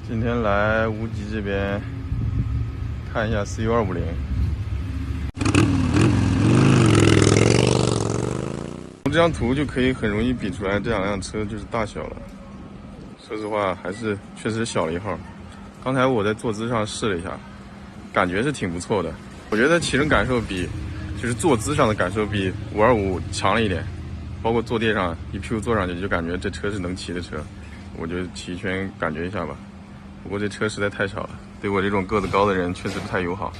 今天来无极这边看一下 CU250。从这张图就可以很容易比出来这两辆车就是大小了。说实话，还是确实小了一号。刚才我在坐姿上试了一下，感觉是挺不错的。我觉得骑乘感受就是坐姿上的感受比525强了一点，包括坐垫上一屁股坐上去就感觉这车是能骑的车。我就骑一圈感觉一下吧。不过这车实在太小了，对我这种个子高的人确实不太友好。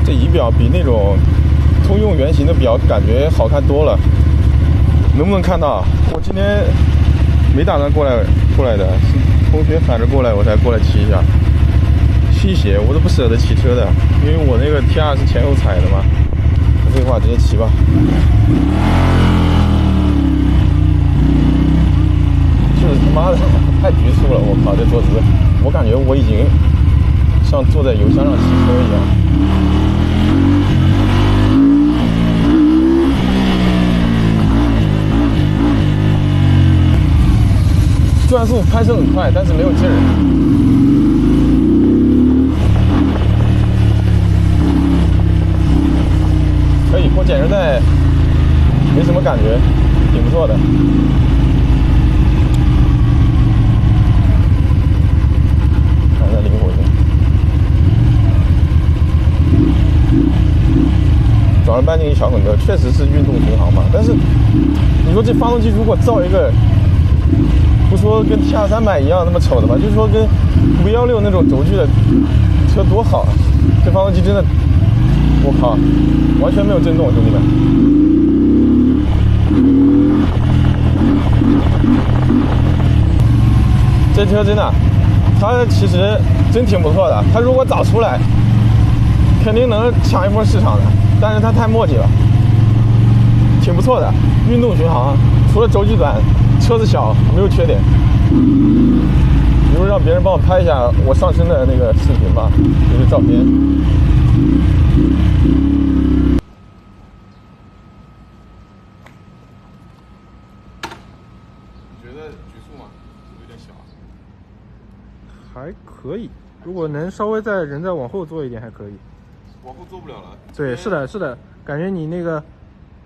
这仪表比那种通用原型的表感觉好看多了。能不能看到？我今天没打算过来的，是同学喊着过来我才过来骑一下。吸血我都不舍得骑车的，因为我那个 T2是前后踩的嘛。不废话，直接骑吧。就是他妈的太局促了，我靠，这坐姿，我感觉我已经像坐在油箱上骑车一样。转速拍摄很快，但是没有劲儿。可以，过减速带没什么感觉，挺不错的。看一下灵活性。转弯半径一小很多，确实是运动巡航嘛。但是你说这发动机如果造一个，不说跟 T2 300一样那么丑的吧，就是说跟516那种轴距的车多好啊！这发动机真的，我靠，完全没有震动，兄弟们。这车真的，它其实真挺不错的。它如果早出来，肯定能抢一波市场的。但是它太磨叽了，挺不错的。运动巡航，除了轴距短，车子小，没有缺点。比如让别人帮我拍一下我上身的那个视频吧，就是照片。你觉得局促吗？有点小。还可以，如果能稍微人再往后坐一点还可以。往后坐不了了。对，是的，是的，感觉你那个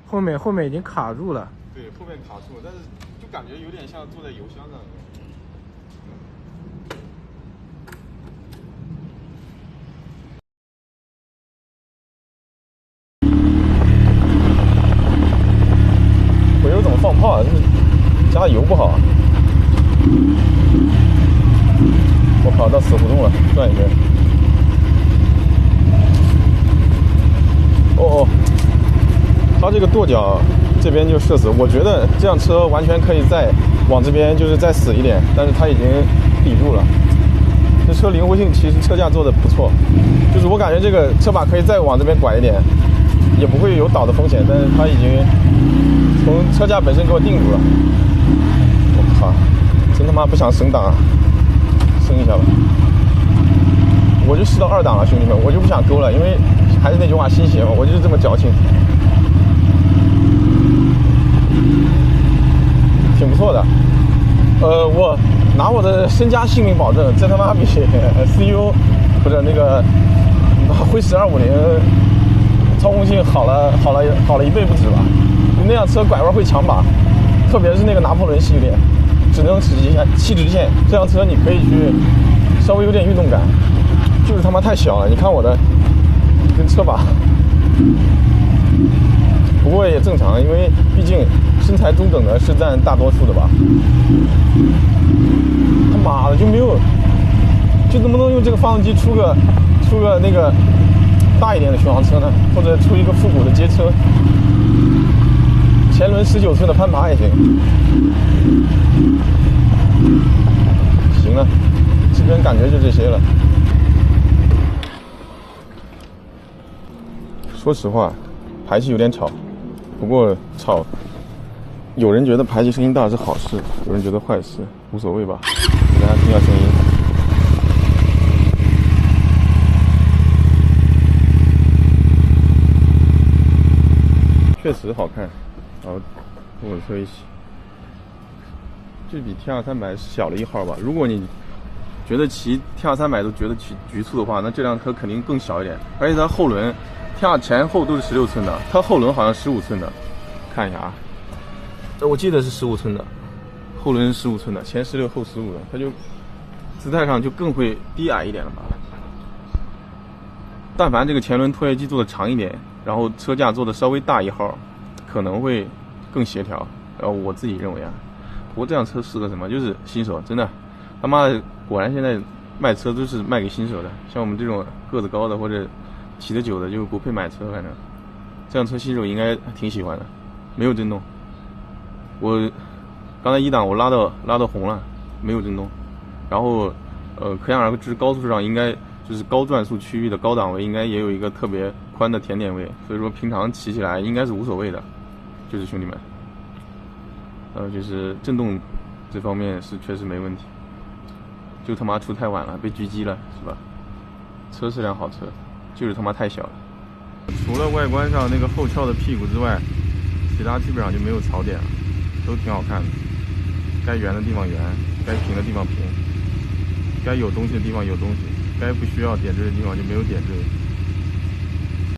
后面已经卡住了。对，后面卡住了，但是就感觉有点像坐在油箱上。我有种放炮，就是加油不好。我跑到死胡同了，转一圈。哦，它这个跺脚这边就社死，我觉得这辆车完全可以再往这边就是再死一点，但是它已经抵住了。这车灵活性其实车架做的不错，就是我感觉这个车把可以再往这边拐一点，也不会有倒的风险，但是它已经从车架本身给我定住了。我靠，真他妈不想升档啊！升一下吧。我就试到2档了，兄弟们，我就不想勾了，因为还是那句话，新鞋嘛，我就是这么矫情。挺不错的。我拿我的身家性命保证，这他妈比 CU 或者那个辉驰250操控性好了1倍不止吧。那辆车拐弯会强把，特别是那个拿破仑系列，只能使7直线，这辆车你可以去稍微有点运动感，就是他妈太小了。你看我的跟车把，不过也正常，因为毕竟身材中等的是占大多数的吧。他妈的就没有，就能不能用这个发动机出个那个大一点的巡航车呢？或者出一个复古的街车，前轮19寸的攀爬也行。行了，这边感觉就这些了。说实话，排气有点吵，不过吵，有人觉得排气声音大是好事，有人觉得坏事，无所谓吧。给大家听下声音。确实好看，然后跟我车一起，就比 T2300小了1号吧。如果你觉得骑 T2300都觉得局促的话，那这辆车肯定更小一点。而且它后轮 T2 前后都是16寸的，它后轮好像15寸的，看一下啊，我记得是15寸的，后轮是15寸的，前16后15的，它就姿态上就更会低矮一点了吧。但凡这个前轮拖曳机做的长一点，然后车架做的稍微大1号，可能会更协调。然后我自己认为啊，不过这辆车适合什么？就是新手，真的，他妈的，果然现在卖车都是卖给新手的，像我们这种个子高的或者骑得久的就不配买车。反正这辆车新手应该挺喜欢的，没有震动。我刚才1档我拉到红了，没有震动。然后可想而知，高速上应该就是高转速区域的高档位应该也有一个特别宽的甜点位，所以说平常骑起来应该是无所谓的。就是兄弟们，就是震动这方面是确实没问题，就他妈出太晚了，被狙击了是吧？车是辆好车，就是他妈太小了。除了外观上那个后翘的屁股之外，其他基本上就没有槽点了，都挺好看的。该圆的地方圆，该平的地方平，该有东西的地方有东西，该不需要点缀的地方就没有点缀。